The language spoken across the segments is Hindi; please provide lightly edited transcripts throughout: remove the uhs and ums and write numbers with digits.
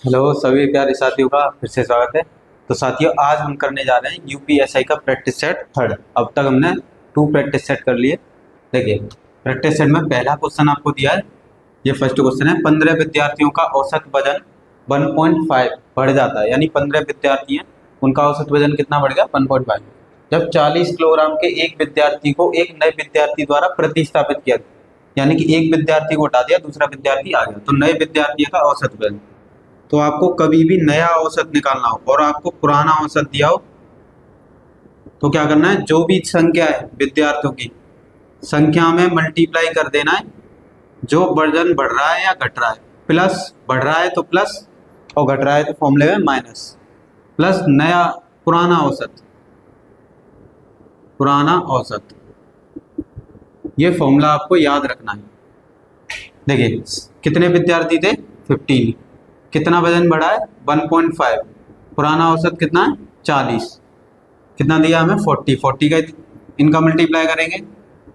हेलो सभी प्यारे साथियों का फिर से स्वागत है। तो साथियों आज हम करने जा रहे हैं यूपीएसआई का प्रैक्टिस सेट थर्ड। अब तक हमने 2 प्रैक्टिस सेट कर लिए। देखिए प्रैक्टिस सेट में पहला क्वेश्चन आपको दिया है। ये फर्स्ट क्वेश्चन है, 15 विद्यार्थियों का औसत वजन 1.5 बढ़ जाता है, यानी 15 विद्यार्थी हैं, उनका औसत वजन कितना बढ़ गया 1.5। जब 40 किलोग्राम के एक विद्यार्थी को एक नए विद्यार्थी द्वारा प्रतिस्थापित किया, यानी कि एक विद्यार्थी को हटा दिया, दूसरा विद्यार्थी आ गया, तो नए विद्यार्थी का औसत वजन। तो आपको कभी भी नया औसत निकालना हो और आपको पुराना औसत दिया हो तो क्या करना है, जो भी संख्या है विद्यार्थियों की संख्या में मल्टीप्लाई कर देना है। जो वजन बढ़ रहा है या घट रहा है, प्लस बढ़ रहा है तो प्लस और घट रहा है तो फॉर्मूले में माइनस, प्लस नया पुराना औसत, पुराना औसत, ये फॉर्मूला आपको याद रखना है। देखिए कितने विद्यार्थी थे 15, कितना वजन बढ़ा है 1.5, पुराना औसत कितना है 40, कितना दिया हमें 40 का इनका मल्टीप्लाई करेंगे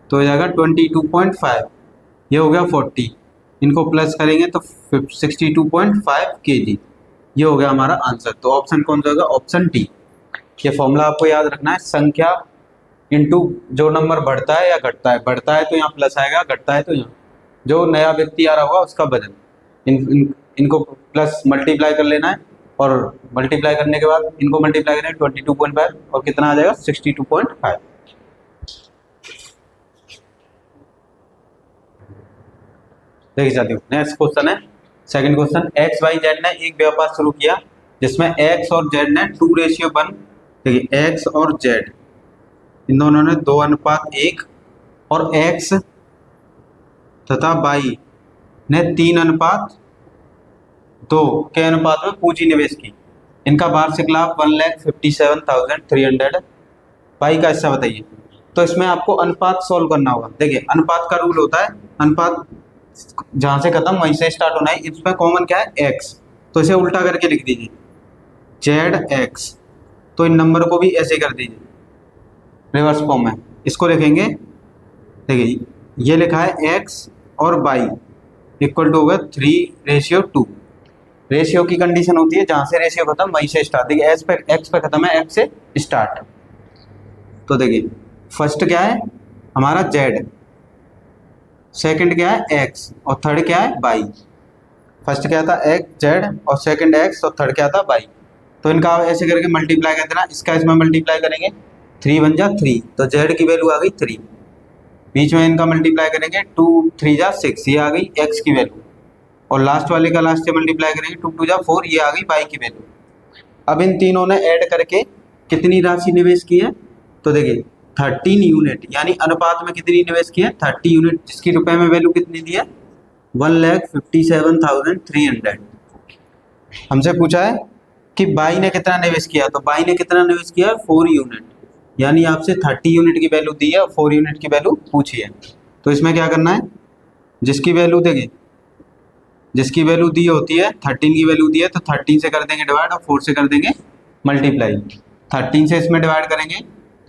तो हो जाएगा 22.5, ये हो गया 40, इनको प्लस करेंगे तो 62.5 kg, ये हो गया हमारा आंसर। तो ऑप्शन कौन सा होगा, ऑप्शन डी। ये फॉर्मूला आपको याद रखना है, संख्या इंटू जो नंबर बढ़ता है या घटता है, बढ़ता है तो यहाँ प्लस आएगा, घटता है तो यहाँ जो नया व्यक्ति आ रहा होगा उसका वजन, इनको प्लस मल्टीप्लाई कर लेना है और मल्टीप्लाई करने के बाद इनको मल्टीप्लाई करें 22.5 और कितना आ जाएगा 62.5। देखिए साथियों नेक्स्ट क्वेश्चन है, second question, X Y Z ने एक व्यापार शुरू किया जिसमें एक्स और जेड ने 2:1। देखिए एक्स और जेड इन दोनों ने 2:1 और एक्स तथा वाई ने 3:2 के अनुपात में पूंजी निवेश की। इनका वार्षिक लाभ 1,57,300। पाई का हिस्सा बताइए। तो इसमें आपको अनुपात सॉल्व करना होगा। देखिए अनुपात का रूल होता है, अनुपात जहां से खत्म वहीं से स्टार्ट होना है। इसमें कॉमन क्या है एक्स, तो इसे उल्टा करके लिख दीजिए जेड एक्स, तो इन नंबर को भी ऐसे कर दीजिए रिवर्स फॉर्म में, इसको लिखेंगे। देखिए ये लिखा है एक्स और वाई इक्वल टू होगा 3:2। रेशियो की कंडीशन होती है जहां से रेशियो खत्म वहीं से स्टार्ट। देखिए एक्स पे खत्म है, एक्स से स्टार्ट। तो देखिए फर्स्ट क्या है हमारा जेड, सेकंड क्या है एक्स और थर्ड क्या है वाई। फर्स्ट क्या था एक्स जेड और सेकंड एक्स और थर्ड क्या था वाई। तो इनका ऐसे करके मल्टीप्लाई कर देना, इसका इसमें मल्टीप्लाई करेंगे 3 × 3, तो जेड की वैल्यू आ गई 3। बीच में इनका मल्टीप्लाई करेंगे 2 × 3 = 6, ये आ गई एक्स की वैल्यू। और लास्ट वाले का लास्ट से मल्टीप्लाई करेंगे 2 × 2 = 4, ये आ गई वाई की वैल्यू। अब इन तीनों ने ऐड करके कितनी राशि निवेश की है, तो देखिए 13 यूनिट, यानी अनुपात में कितनी निवेश की है 30 यूनिट, जिसकी रुपए में वैल्यू कितनी दी है 1,57,300। हमसे पूछा है कि बाई ने कितना निवेश किया, तो बाई ने कितना निवेश किया 4 यूनिट, यानी आपसे 30 यूनिट की वैल्यू दी है और 4 यूनिट की वैल्यू पूछी है। तो इसमें क्या करना है, जिसकी वैल्यू देखिए, जिसकी वैल्यू दी होती है 13 की वैल्यू दी है तो 13 से कर देंगे डिवाइड और 4 से कर देंगे मल्टीप्लाई। 13 से इसमें डिवाइड करेंगे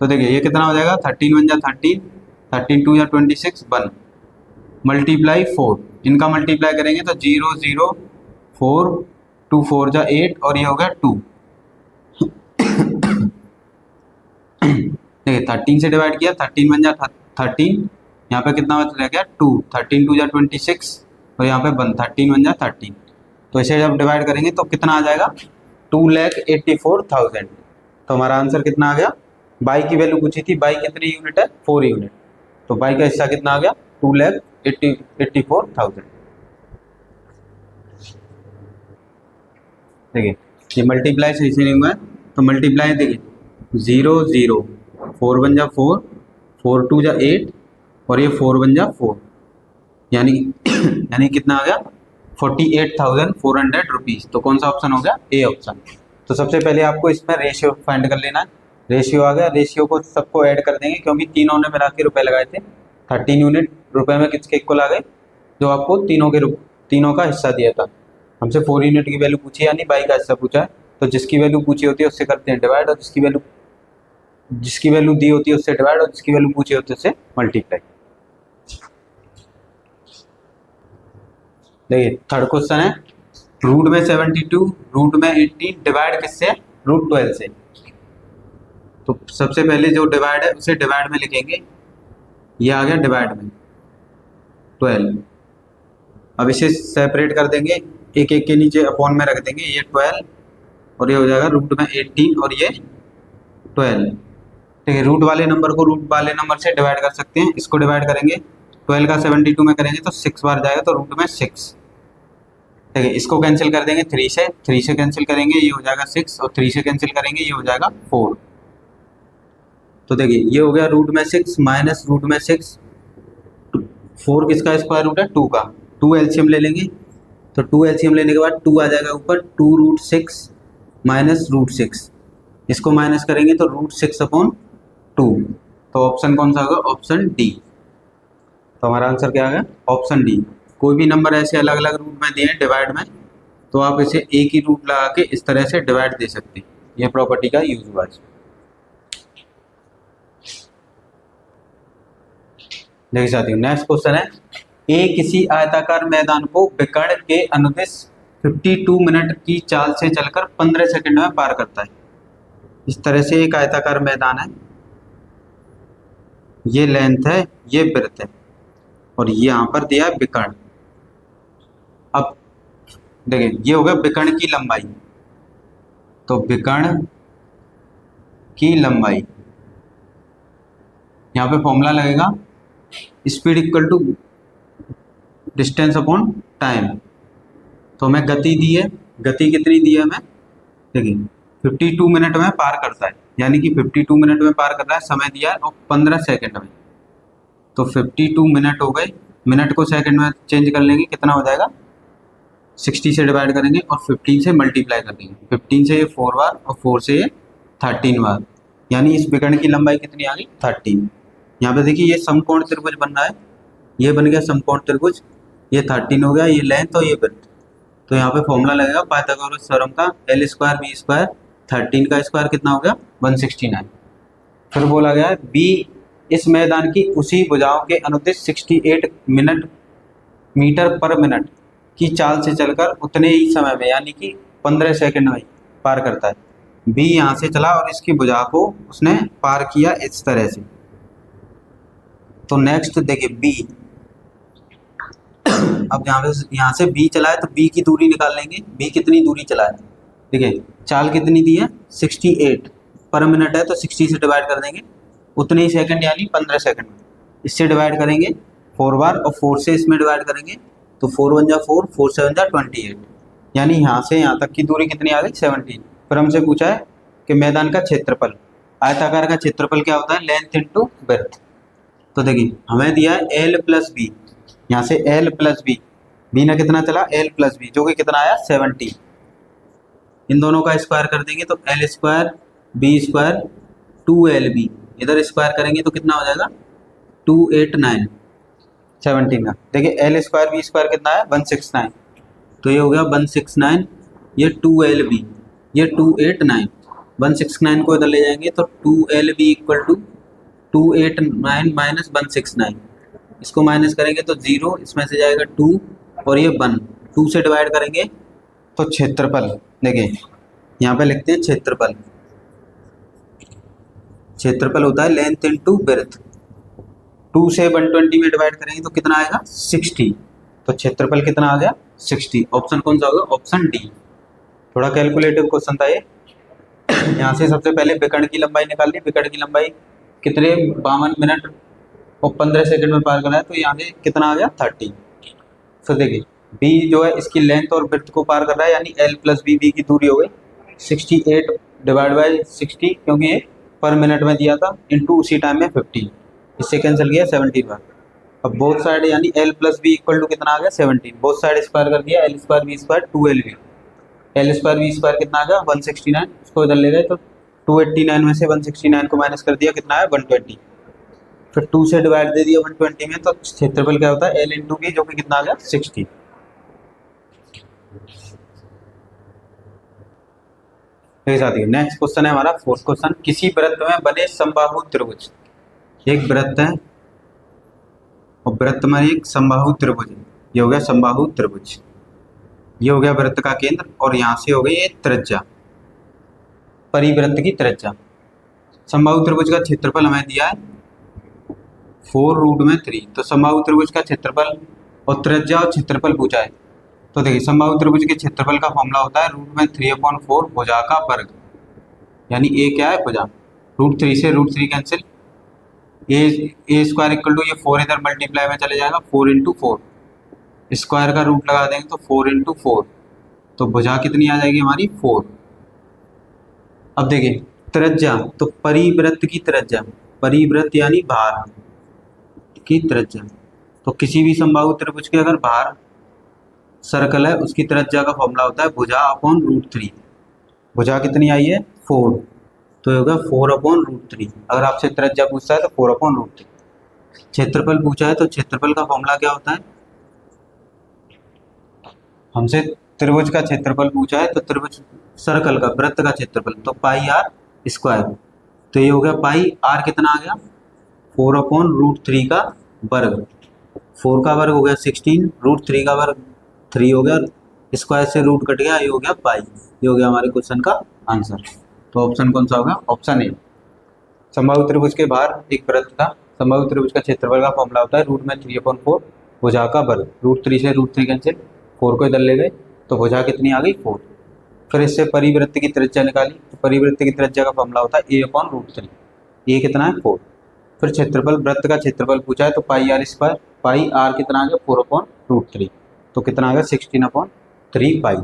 तो देखिए ये कितना हो जाएगा 13 × 1 = 13, 13 × 2 = 26, 1 मल्टीप्लाई 4, इनका मल्टीप्लाई करेंगे तो 0 0 4 2 4 = 8 और ये हो गया 2। देखिए 13 से डिवाइड किया, 13 × 1 = 13, यहाँ पे कितना बच रह गया 2, 13 × 2 = 26 और यहाँ पे 1, 13 × 1 = 13। तो इसे जब डिवाइड करेंगे तो कितना आ जाएगा 2,84,000। तो हमारा आंसर कितना आ गया, बाई की वैल्यू पूछी थी, बाई कितनी यूनिट है 4 यूनिट, तो बाई का हिस्सा कितना आ गया 2,84,000। देखिए ये मल्टीप्लाई सही से नहीं हुआ है, तो मल्टीप्लाई देखिए 0 0 4 × 1 = 4, 4 × 2 = 8 और ये 4 × 1 = 4, यानी यानी कितना आ गया 48,400 रुपीज़। तो कौन सा ऑप्शन हो गया, ए ऑप्शन। तो सबसे पहले आपको इसमें रेशियो फाइंड कर लेना है। रेशियो आ गया, रेशियो को सबको ऐड कर देंगे क्योंकि तीनों ने मिला के रुपए लगाए थे। 13 यूनिट रुपए में किसके इक्वल आ गए, जो आपको तीनों का हिस्सा दिया था। हमसे 4 यूनिट की वैल्यू पूछी, यानी बाई का हिस्सा पूछा है, तो जिसकी वैल्यू पूछी होती है उससे करते हैं डिवाइड और जिसकी वैल्यू दी होती है उससे डिवाइड और जिसकी वैल्यू पूछी होती है उससे मल्टीप्लाई। देखिए थर्ड क्वेश्चन है, रूट में 72, रूट में 18, डिवाइड किससे, रूट 12 से। तो सबसे पहले जो डिवाइड है उसे डिवाइड में लिखेंगे, ये आ गया डिवाइड में 12। अब इसे सेपरेट कर देंगे, एक एक के नीचे अपॉन में रख देंगे, ये 12 और ये हो जाएगा रूट में 18 और ये 12। ठीक है, रूट वाले नंबर को रूट वाले नंबर से डिवाइड कर सकते हैं। इसको डिवाइड करेंगे 12 का 72 में करेंगे तो 6 बार जाएगा, तो रूट में 6। ठीक है, इसको कैंसिल कर देंगे 3 से कैंसिल करेंगे ये हो जाएगा 6 और 3 से कैंसिल करेंगे ये हो जाएगा 4। तो देखिए ये हो गया रूट में 6 माइनस रूट में 6, 4 किसका स्क्वायर रूट है, 2 का। 2 एलसीएम ले लेंगे, तो 2 एलसीएम लेने के बाद 2 आ जाएगा ऊपर, 2 रूट 6 माइनस रूट 6, इसको माइनस करेंगे तो रूट 6 अपॉन 2। तो ऑप्शन कौन सा होगा, ऑप्शन डी। तो हमारा आंसर क्या आ गया, ऑप्शन डी। कोई भी नंबर ऐसे अलग अलग रूट में दिए हैं डिवाइड में, तो आप इसे एक ही रूट लगा के इस तरह से डिवाइड दे सकते हैं। ये प्रॉपर्टी का यूज हुआ है। देखिए साथियों, नेक्स्ट क्वेश्चन है, ए किसी आयताकार मैदान को विकर्ण के अनुदिश 52 मिनट की चाल से चलकर 15 सेकंड में पार करता है। इस तरह से एक आयताकार मैदान है, ये लेंथ है, ये ब्रेड्थ है और ये यहाँ पर दिया है विकर्ण। अब देखिए ये हो गया विकर्ण की लंबाई, तो विकर्ण की लंबाई, यहाँ पे फॉर्मूला लगेगा speed equal to distance upon time. तो हमें गति दी है, गति कितनी दी है हमें, देखिए 52 मिनट में पार करता है, यानी कि 52 मिनट में पार कर रहा है, समय दिया है और 15 सेकंड में। तो 52 मिनट हो गए, मिनट को सेकंड में चेंज कर लेंगे, कितना हो जाएगा, 60 से डिवाइड करेंगे और 15 से मल्टीप्लाई कर देंगे। 15 से ये 4 बार और 4 से ये 13 बार, यानी इस विकर्ण की लंबाई कितनी आ गई, 13। यहाँ पे देखिए ये समकोण त्रिभुज बन रहा है, ये बन गया समकोण त्रिभुज, ये 13 हो गया, ये लेंथ और ये ब्रेड्थ। तो यहाँ पे फॉर्मूला लगेगा पाइथागोरस थ्योरम का, l स्क्वायर बी स्क्वायर, 13 का स्क्वायर कितना हो गया, 169। फिर बोला गया है बी इस मैदान की उसी भुजाओं के अनुदिश 68 मीटर पर मिनट की चाल से चलकर उतने ही समय में, यानी कि 15 सेकंड में पार करता है। बी यहाँ से चला और इसकी भुजा को उसने पार किया इस तरह से। तो नेक्स्ट देखिए बी, अब यहाँ से बी चला है तो बी की दूरी निकाल लेंगे, बी कितनी दूरी चला है, देखिए चाल कितनी दी है 68 पर मिनट है, तो 60 से डिवाइड कर देंगे, उतने ही सेकंड यानी 15 सेकंड में। इससे डिवाइड करेंगे 4 बार और 4 से इसमें डिवाइड करेंगे, तो 4 1 जा 4, 4 7 जा 28, यानी यहाँ से यहाँ तक की दूरी कितनी आ गई 17। फिर हमसे पूछा है कि मैदान का क्षेत्रफल, आयताकार का क्षेत्रफल क्या होता है, लेंथ इंटू ब्रेड्थ। तो देखिए हमें दिया है एल प्लस बी, यहाँ से एल प्लस बी, बी ने कितना चला एल प्लस बी, जो कि कितना आया 70। इन दोनों का स्क्वायर कर देंगे तो L square B square 2LB, इधर स्क्वायर करेंगे तो कितना हो जाएगा 289 17 का। देखिए एल स्क्वायर बी स्क्वायर कितना है 169, तो ये हो गया 169, ये 2LB, ये 289, 169 को इधर ले जाएंगे तो 2LB इक्वल टू 289 माइनस 169, इसको माइनस करेंगे तो 0, इसमें से जाएगा 2 और ये 1, 2 से डिवाइड करेंगे तो क्षेत्रफल, देखिए यहाँ पे लिखते हैं क्षेत्रफल, क्षेत्रफल होता है लेंथ इनटू ब्रेड्थ। 2 से 120 में डिवाइड करेंगे तो कितना आएगा 60, तो क्षेत्रफल कितना आ गया 60। ऑप्शन कौन सा होगा, ऑप्शन डी। थोड़ा कैलकुलेटिव क्वेश्चन था ये। यहाँ से सबसे पहले विकर्ण की लंबाई निकाल ली, विकर्ण की लंबाई कितने 52 मिनट और 15 सेकंड में पार करना है, तो यहाँ से कितना आ गया 30। तो देखिए बी जो है इसकी लेंथ और ब्रेड्थ को पार कर रहा है, यानी एल प्लस बी, बी की दूरी हो गई 68 डिवाइड बाई 60, क्योंकि ये पर मिनट में दिया था, इंटू उसी टाइम में 50, इससे कैंसिल किया 70 बार। अब बोथ साइड यानी L plus B equal to कितना आ गया 17, बोथ साइड स्क्वायर कर दिया, L square B square 2LB, L square B square कितना आ गया 169, इसको इधर ले गए तो 289 में से 169 को माइनस कर दिया, कितना है 120, फिर 2 से डिवाइड दे दिया 120 में, तो क्षेत्रफल क्या होता है एल इंटू बी, जो कि कितना आ गया 60। साथियों नेक्स्ट क्वेश्चन है हमारा 4th क्वेश्चन, किसी वृत्त में बने समबाहु त्रिभुज, एक वृत्त है और वृत्त में एक समबाहु त्रिभुज है, ये हो गया समबाहु त्रिभुज। ये हो गया वृत्त का केंद्र और यहाँ से हो गई ये त्रिज्या, परिवृत्त की त्रिज्या। समबाहु त्रिभुज का क्षेत्रफल हमें दिया है 4√3। तो समबाहु त्रिभुज का क्षेत्रफल और त्रिज्या और क्षेत्रफल पूछा है। तो देखिए समबाहु त्रिभुज के क्षेत्रफल का फॉर्मूला होता है √3/4 भुजा का वर्ग, यानी ए क्या है भुजा। √3 से √3 cancel, A square equal to ये 4 इधर मल्टीप्लाई में चले जाएगा 4 × 4, स्क्वायर का रूट लगा देंगे तो 4 × 4, तो भुजा कितनी आ जाएगी हमारी 4। अब देखिए त्रिज्या, तो परिवृत्त की त्रिज्या, परिवृत्त यानी भार की त्रिज्या। तो किसी भी समबाहु त्रिभुज के अगर भार सर्कल है उसकी त्रिज्या का फॉर्मूला होता है भुजा/√3। भुजा कितनी आई है 4, तो ये होगा 4/√3। अगर आपसे त्रिज्या पूछता है तो 4/√3। क्षेत्रफल पूछा है तो क्षेत्रफल का फॉर्मूला क्या होता है, हमसे त्रिभुज का क्षेत्रफल पूछा है तो त्रिभुज सर्कल का वृत्त का क्षेत्रफल तो πr²। तो ये हो गया πr कितना आ गया 4/√3 का वर्ग, 4 का वर्ग हो गया 16, √3 का वर्ग 3 हो गया, स्क्वायर से रूट कट गया, ये हो गया पाई। ये हो गया हमारे क्वेश्चन का आंसर। तो ऑप्शन कौन सा होगा, ऑप्शन ए। समबाहु त्रिभुज के बाहर एक वृत्त का समबाहु त्रिभुज का क्षेत्रफल का फॉर्मूला होता है √3/4 भुजा का वर्ग। √3 से √3 कैंसिल, 4 को इधर ले गए तो भुजा कितनी आ गई 4। फिर इससे परिवृत्त की त्रिज्या निकाली, तो परिवृत्त की त्रिज्या का फॉर्मूला होता है a/√3। ए कितना है 4। फिर क्षेत्रफल वृत्त का क्षेत्रफल पूछा है तो πr², πr कितना आ गया 4/√3, तो कितना आ गया 16/3 पाई।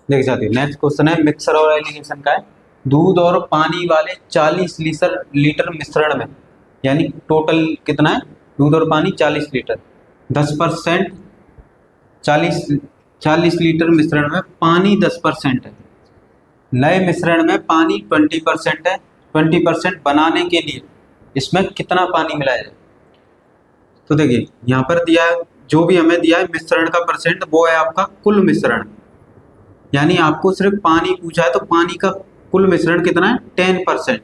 देखिए साथियों नेक्स्ट क्वेश्चन है मिक्सर और एलिगेशन का है। दूध और पानी वाले 40 लीटर मिश्रण में, यानी टोटल कितना है दूध और पानी 40 लीटर, 10% 40 लीटर मिश्रण में पानी 10% है, नए मिश्रण में पानी 20% है, 20% बनाने के लिए इसमें कितना पानी मिलाया जाए। तो देखिए यहाँ पर दिया है, जो भी हमें दिया है मिश्रण का परसेंट वो है आपका कुल मिश्रण, यानी आपको सिर्फ पानी पूछा है तो पानी का कुल मिश्रण कितना है 10%,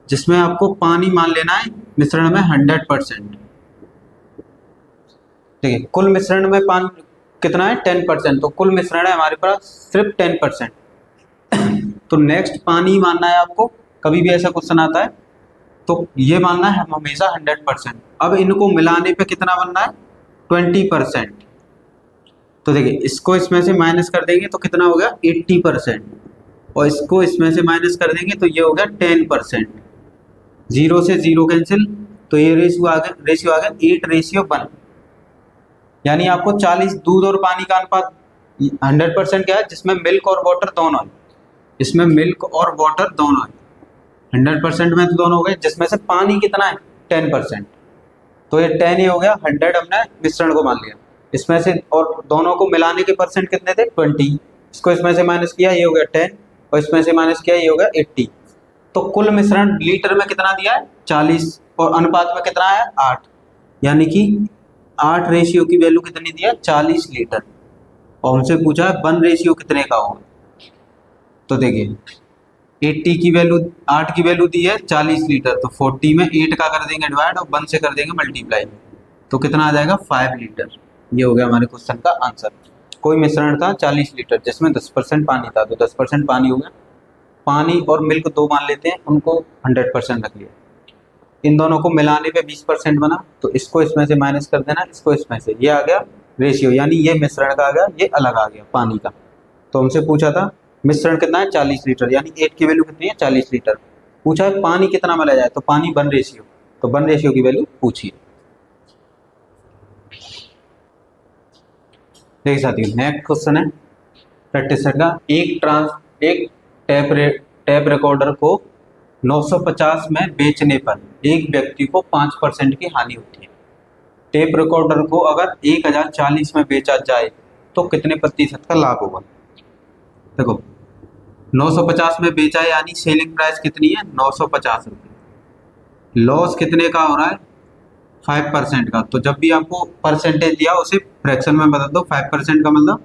जिसमें आपको पानी मान लेना है मिश्रण में 100%। देखिए कुल मिश्रण में पानी कितना है 10%, तो कुल मिश्रण है हमारे पास सिर्फ 10%। तो नेक्स्ट पानी मानना है आपको, कभी भी ऐसा क्वेश्चन आता है तो ये मानना है हमेशा 100%। अब इनको मिलाने पे कितना बनना है 20%। तो देखिए इसको इसमें से माइनस कर देंगे तो कितना हो गया 80%, और इसको इसमें से माइनस कर देंगे तो ये हो गया 10%। 0 से 0 कैंसिल, तो ये रेशियो आ गया 8:1, यानी आपको 40 दूध और पानी का अनुपात 100% क्या है, जिसमें मिल्क और वाटर दोनों है, इसमें मिल्क और वाटर दोनों है, 100% में तो दोनों हो गए, जिसमें से पानी कितना है 10%, तो ये 10 ही हो गया, 100 हमने मिश्रण को मान लिया, इसमें से और दोनों को मिलाने के परसेंट कितने थे 20, इसको इसमें से माइनस किया ये हो गया 10, और इसमें से माइनस किया ये हो गया 80। तो कुल मिश्रण लीटर में कितना दिया है 40, और अनुपात में कितना है 8, यानी कि 8 रेशियो की वैल्यू कितनी दी है 40 लीटर, और हमसे पूछा है 1 रेशियो कितने का होगा। तो देखिए 80 की वैल्यू 8 की वैल्यू दी है 40 लीटर, तो 40 में 8 का कर देंगे डिवाइड और 1 से कर देंगे मल्टीप्लाई, तो कितना आ जाएगा 5 लीटर। ये हो गया हमारे क्वेश्चन का आंसर। कोई मिश्रण था 40 लीटर जिसमें 10% पानी था, तो 10% पानी हो गया, पानी और मिल्क 2 मान लेते हैं, उनको 100% रख लिया, इन दोनों को मिलाने पे 20% बना, तो इसको इसमें से माइनस कर देना, इसको इसमें से, ये आ गया रेशियो, यानी ये मिश्रण का आ गया, ये अलग आ गया पानी का। तो हमसे पूछा था मिश्रण कितना है 40 लीटर, यानी 8 की वैल्यू कितनी है 40 लीटर, पूछा है पानी कितना मिलाया जाए, तो पानी 1 रेशियो, तो 1 रेशियो की वैल्यू पूछिए। देखिए साथियों नेक्स्ट क्वेश्चन है प्रैक्टिस सेट का। एक टैप रिकॉर्डर को 950 में बेचने पर एक व्यक्ति को 5% की हानि होती है। टेप रिकॉर्डर को अगर 1040 में बेचा जाए तो कितने प्रतिशत का लाभ होगा। देखो 950 में बेचा है, यानी सेलिंग प्राइस कितनी है 950 रुपये, लॉस कितने का हो रहा है 5% का। तो जब भी आपको परसेंटेज दिया उसे फ्रैक्शन में बदल दो, 5% का मतलब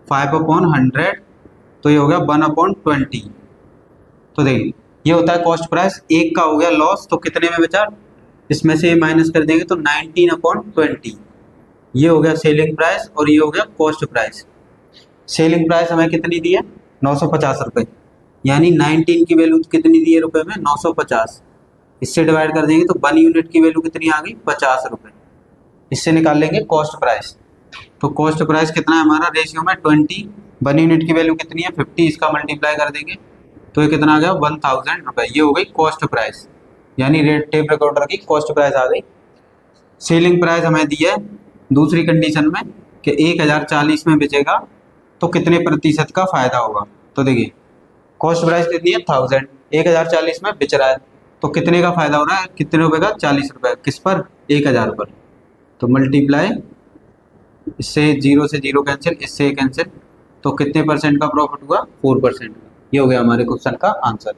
5/100, तो ये हो गया 1/20। तो देखिए ये होता है कॉस्ट प्राइस, एक का हो गया लॉस, तो कितने में बेचा इसमें से ये माइनस कर देंगे तो 19/20 ये हो गया सेलिंग प्राइस और ये हो गया कॉस्ट प्राइस। सेलिंग प्राइस हमें कितनी दी है 950 रुपये, यानी 19 की वैल्यू कितनी दी है रुपए में 950। इससे डिवाइड कर देंगे तो 1 यूनिट की वैल्यू कितनी आ गई 50 रुपये। इससे निकाल लेंगे कॉस्ट प्राइस। तो कॉस्ट प्राइस कितना है हमारा रेशियो में 20, 1 यूनिट की वैल्यू कितनी है 50, इसका मल्टीप्लाई कर देंगे तो ये कितना आ गया 1000 रुपये। ये हो गई कॉस्ट प्राइस, यानी रेट टेप रिकॉर्डर की कॉस्ट प्राइस आ गई। सेलिंग प्राइस हमें दी है दूसरी कंडीशन में कि 1040 में बेचेगा तो कितने प्रतिशत का फायदा होगा। तो देखिए कॉस्ट प्राइस कितनी है 1000, 1040 में बेच रहा है तो कितने का फायदा हो रहा है, कितने रुपए का 40 रुपये, किस पर 1000 पर। तो मल्टीप्लाई, इससे 0 से 0 कैंसिल, इससे कैंसिल, तो कितने परसेंट का प्रॉफिट हुआ 4%। ये हो गया हमारे क्वेश्चन का आंसर।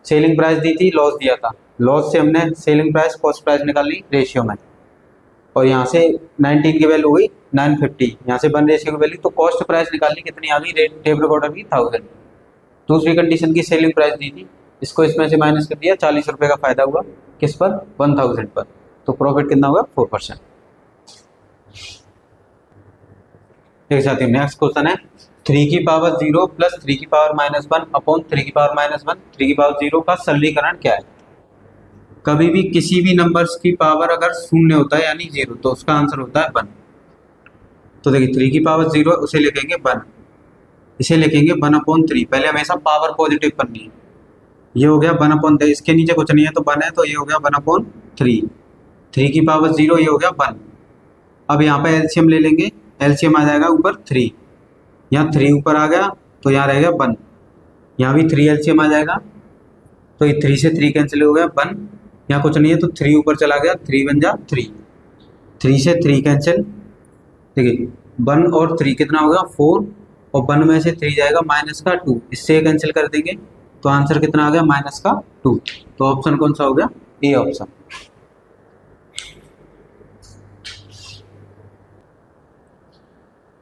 सेलिंग प्राइस दी थी, लॉस दिया था, लॉस से हमने सेलिंग प्राइस कॉस्ट प्राइस निकाल ली रेशियो में, और यहाँ से 19 की वैल्यू हुई 950, यहाँ से 1 रेशियो की वैल्यू, तो कॉस्ट प्राइस निकालनी कितनी आ गई रेट टेप रिकॉर्डर की 1000। दूसरी कंडीशन की सेलिंग प्राइस दी थी, इसको इसमें से माइनस कर दिया, 40 रुपये का फायदा हुआ किस पर 1000 पर, तो प्रॉफिट कितना हुआ 4%। एक साथ ही नेक्स्ट क्वेश्चन है 3 की पावर 0 प्लस 3 की पावर -1 अपॉन 3 की पावर -1 3 की पावर 0 का सरलीकरण क्या है। कभी भी किसी भी नंबर्स की पावर अगर शून्य होता है यानी 0 तो उसका आंसर होता है 1। तो देखिए 3 की पावर 0 उसे लिखेंगे 1, इसे लिखेंगे 1/3। पहले हमेशा पावर पॉजिटिव करनी है। ये हो गया 1/3, इसके नीचे कुछ नहीं है तो 1 है, तो ये हो गया 1/3। 3 की पावर 0 ये हो गया 1। अब यहाँ पे एलसीएम ले लेंगे, एलसीएम आ जाएगा ऊपर 3, यहाँ 3 ऊपर आ गया तो यहाँ रहेगा 1, यहाँ भी 3 एलसीएम आ जाएगा तो ये 3 से 3 कैंसिल हो गया 1, यहाँ कुछ नहीं है तो 3 ऊपर चला गया, 3 बन जा 3, 3 से 3 कैंसिल। देखिए 1 और 3 कितना होगा 4, और 1 में से 3 जाएगा -2, इससे कैंसिल कर देंगे तो आंसर कितना आ गया -2। तो ऑप्शन कौन सा हो गया ए ऑप्शन।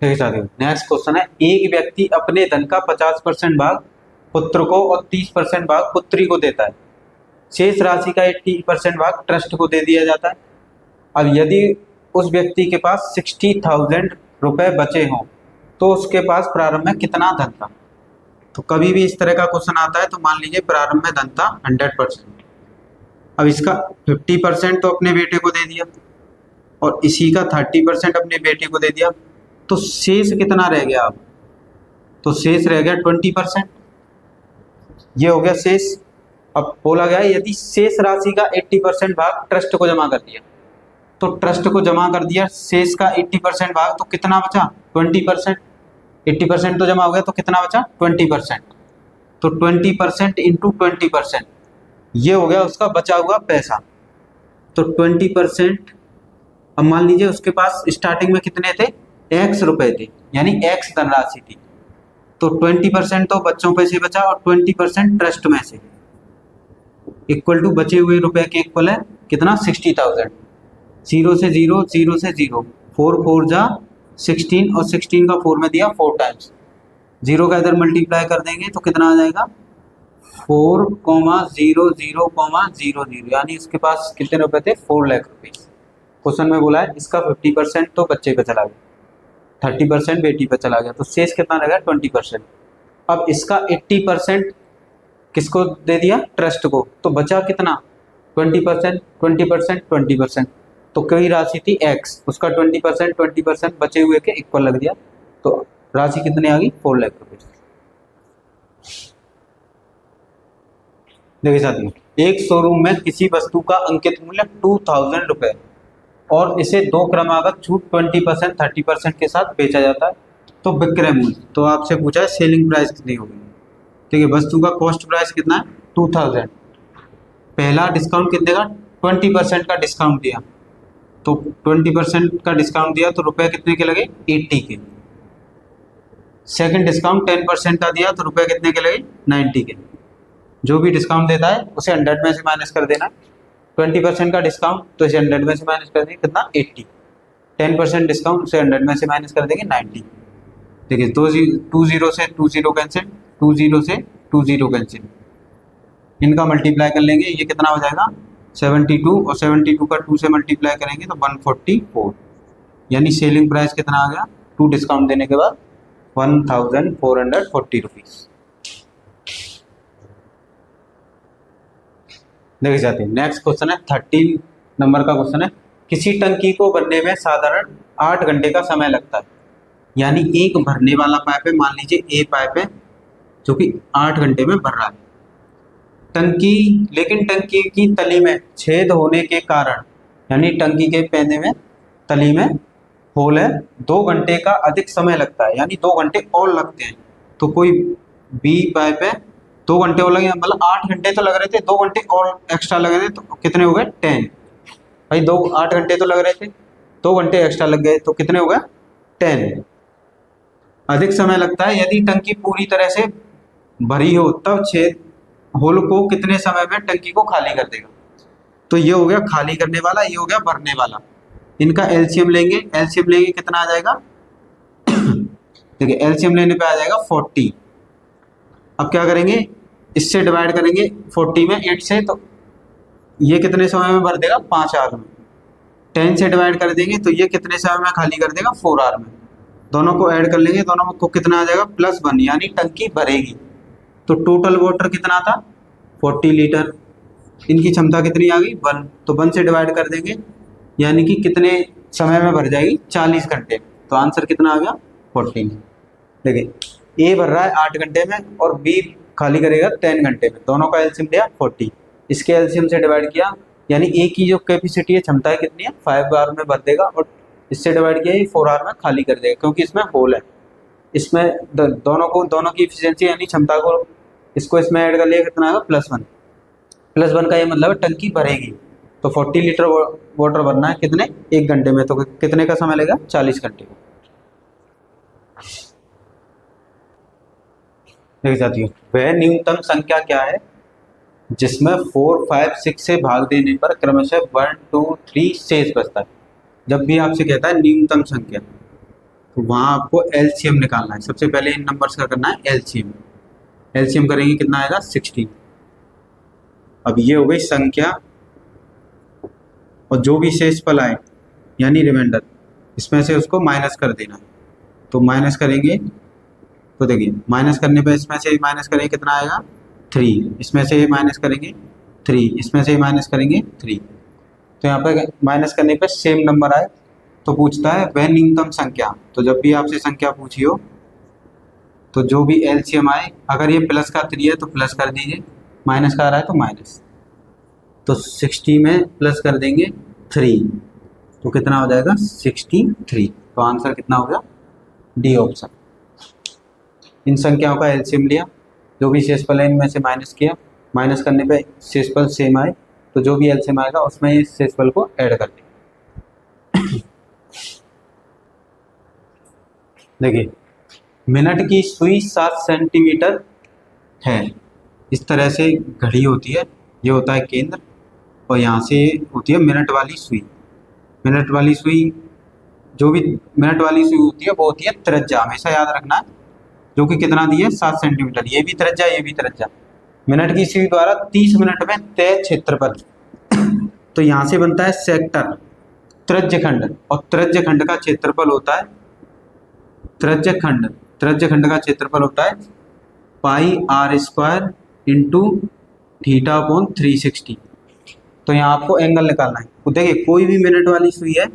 नेक्स्ट क्वेश्चन है एक व्यक्ति अपने धन का 50% भाग पुत्र को और 30% भाग पुत्री को देता है, शेष राशि का 80% भाग ट्रस्ट को दे दिया जाता है। अब यदि उस व्यक्ति के पास 60,000 रुपए बचे हों तो उसके पास प्रारंभ में कितना धन था। तो कभी भी इस तरह का क्वेश्चन आता है तो मान लीजिए प्रारंभ में धन था 100%, अब इसका 50% तो अपने बेटे को दे दिया और इसी का 30% अपने बेटे को दे दिया, तो शेष कितना रह गया। अब तो शेष रह गया 20%, ये हो गया शेष। अब बोला गया यदि शेष राशि का 80% भाग ट्रस्ट को जमा कर दिया, तो ट्रस्ट को जमा कर दिया, शेष का 80% भाग, तो कितना बचा 20%। 80% तो जमा हो गया तो कितना बचा 20%, तो 20% इंटू 20%, ये हो गया उसका बचा हुआ पैसा। तो 20%, अब मान लीजिए उसके पास स्टार्टिंग में कितने थे x रुपए थे, यानी x धनराशि थी, तो 20% तो बच्चों पे से बचा और 20% ट्रस्ट में से, इक्वल टू बचे हुए रुपए के इक्वल है कितना 60,000। 0 से 0, 0 से 0, 4 4 जा 16, और 16 का 4 में दिया 4 टाइम्स, 0 का इधर मल्टीप्लाई कर देंगे तो कितना आ जाएगा 4,00,00, यानी उसके पास कितने रुपए थे 4 लाख रुपए। क्वेश्चन में बोला है इसका 50% तो बच्चे पे चला गया, 30% बेटी पे चला गया, तो शेष कितना रहेगा 20%। अब इसका 80% किसको दे दिया ट्रस्ट को, तो बचा कितना 20%, 20%, 20%, तो कई राशि थी x, उसका 20% बचे हुए के इक्वल लग दिया, तो राशि कितनी आ गई 4 लाख रुपए। देखिए साथियों, एक शोरूम में किसी वस्तु का अंकित मूल्य 2000 रुपए और इसे 2 क्रमागत छूट 20%, 30% के साथ बेचा जाता है, तो विक्रय मूल्य, तो आपसे पूछा है सेलिंग प्राइस कितनी होगी। ठीक है, वस्तु का कॉस्ट प्राइस कितना है 2000, पहला डिस्काउंट कितने का 20% का डिस्काउंट दिया, तो 20% का डिस्काउंट दिया तो रुपए कितने के लगे 80 के। सेकंड डिस्काउंट 10% का दिया तो रुपए कितने के लगे 90 के। जो भी डिस्काउंट देता है उसे 100 में से माइनस कर देना। 20% का डिस्काउंट तो इसे 100 में से माइनस कर देंगे कितना 80, 10% डिस्काउंट उसे 100 में से माइनस कर देंगे 90। देखिए 20 से 20 कैंसिल, 20 से 20 कैंसिल, इनका मल्टीप्लाई कर लेंगे, ये कितना हो जाएगा 72 और 72 का 2 से मल्टीप्लाई करेंगे तो 144, यानी सेलिंग प्राइस कितना आ गया 2 डिस्काउंट देने के बाद 1440 रुपीज़। देखे जाते हैं। नेक्स्ट क्वेश्चन है 13 नंबर का क्वेश्चन है, किसी टंकी को भरने में साधारण 8 घंटे का समय लगता है, यानी एक भरने वाला पाइप है, मान लीजिए ए पाइप है जो कि 8 घंटे में भर रहा है टंकी, लेकिन टंकी की तली में छेद होने के कारण, यानी टंकी के पैने में तली में होल है, 2 घंटे का अधिक समय लगता है, यानी 2 घंटे और लगते हैं। तो कोई बी पाइप है 2 घंटे और लगे, मतलब 8 घंटे तो लग रहे थे, 2 घंटे और एक्स्ट्रा लग रहे थे, तो कितने हो गए 10। भाई 8 घंटे तो लग रहे थे, 2 घंटे एक्स्ट्रा लग गए, तो कितने हो गए 10। अधिक समय लगता है यदि टंकी पूरी तरह से भरी हो, तब छेद होल को कितने समय में टंकी को खाली कर देगा। तो ये हो गया खाली करने वाला, ये हो गया भरने वाला। इनका एलसीएम लेंगे, एलसीएम लेंगे कितना आ जाएगा देखिए एलसीएम लेने पे आ जाएगा 40। अब क्या करेंगे, इससे डिवाइड करेंगे 40 में 8 से, तो ये कितने समय में भर देगा 5 आवर में। 10 से डिवाइड कर देंगे तो ये कितने समय में खाली कर देगा 4 आवर में। दोनों को ऐड कर लेंगे, दोनों को कितना आ जाएगा +1, यानी टंकी भरेगी। तो टोटल वाटर कितना था 40 लीटर, इनकी क्षमता कितनी आ गई 1, तो 1 से डिवाइड कर देंगे, यानी कि कितने समय में भर जाएगी 40 घंटे। तो आंसर कितना आ गया 14। देखिए ए भर रहा है 8 घंटे में और बी खाली करेगा 10 घंटे में, दोनों का एलसीएम लिया 40, इसके एलसीएम से डिवाइड किया, यानी ए की जो कैपेसिटी है क्षमता है कितनी है 5 आवर में भर देगा, और इससे डिवाइड किया ये 4 आवर में खाली कर देगा, क्योंकि इसमें होल है। इसमें दोनों की इफिशियंसी यानी क्षमता को इसको इसमें ऐड कर लिया, कितना आएगा +1। +1 का ये मतलब है टंकी भरेगी। तो 40 लीटर वाटर भरना है कितने 1 घंटे में, तो कितने का समय लगेगा 40 घंटे का। देख जाती हूँ, वह न्यूनतम संख्या क्या है जिसमें 4, 5, 6 से भाग देने पर क्रमशः 1, 2, 3 शेष बचता है। जब भी आपसे कहता है न्यूनतम संख्या, तो वहाँ आपको एलसीएम निकालना है। सबसे पहले इन नंबर्स का करना है एलसीएम। एलसीएम करेंगे कितना आएगा 60। अब ये हो गई संख्या, और जो भी शेष फल आए यानी रिमाइंडर, इसमें से उसको माइनस कर देना। तो माइनस करेंगे तो देखिए माइनस करने पे इसमें से माइनस करेंगे कितना आएगा 3, इसमें से माइनस करेंगे 3, इसमें से माइनस करेंगे 3। तो यहाँ पे माइनस करने पे सेम नंबर आए तो पूछता है वह न्यूनतम संख्या। तो जब भी आपसे संख्या पूछी हो तो जो भी एलसीएम आए, अगर ये प्लस का 3 है तो प्लस कर दीजिए, माइनस का आ रहा है तो माइनस। तो 60 में प्लस कर देंगे 3, तो कितना हो जाएगा 63। तो आंसर कितना हो गया डी ऑप्शन। इन संख्याओं का एलसीएम लिया, जो भी शेषफल है इनमें से माइनस किया, माइनस करने पे शेषफल सेम आए, तो जो भी एलसीएम आएगा उसमें इस शेषफल को ऐड कर देंगे। देखिए मिनट की सुई 7 सेंटीमीटर है, इस तरह से घड़ी होती है, ये होता है केंद्र, और यहाँ से होती है मिनट वाली सुई। मिनट वाली सुई, जो भी मिनट वाली सुई होती है वो होती है त्रिज्या, हमेशा याद रखना है, जो कि कितना दी है 7 सेंटीमीटर, ये भी त्रिज्या ये भी त्रिज्या। मिनट की सुई द्वारा 30 मिनट में तय क्षेत्रफल, तो यहाँ से बनता है सेक्टर त्रिज्यखंड, और त्रिज्यखंड का क्षेत्रफल होता है त्रिज्यखंड का क्षेत्रफल होता है πr² इंटू θ/360। तो यहाँ आपको एंगल निकालना है। तो देखिए कोई भी मिनट वाली सुई है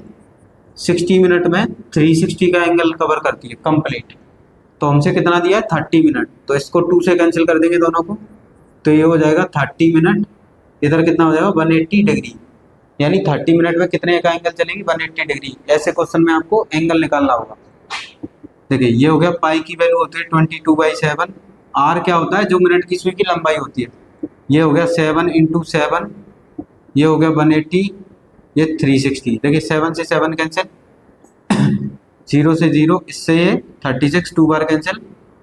60 मिनट में 360 का एंगल कवर करती है कंप्लीट। तो हमसे कितना दिया है 30 मिनट, तो इसको 2 से कैंसिल कर देंगे दोनों को, तो ये हो जाएगा 30 मिनट, इधर कितना हो जाएगा 180 डिग्री, यानी 30 मिनट में कितने का एंगल चलेगी 180 डिग्री। ऐसे क्वेश्चन में आपको एंगल निकालना होगा। देखिए ये हो गया, पाई की वैल्यू होती है 22/7, आर क्या होता है जो मिनट की सुई की लंबाई होती है, ये हो गया 7 × 7, ये हो गया 180, ये 360। देखिए 7 से 7 कैंसिल, 0 से 0, इससे ये 36 2 बार कैंसिल,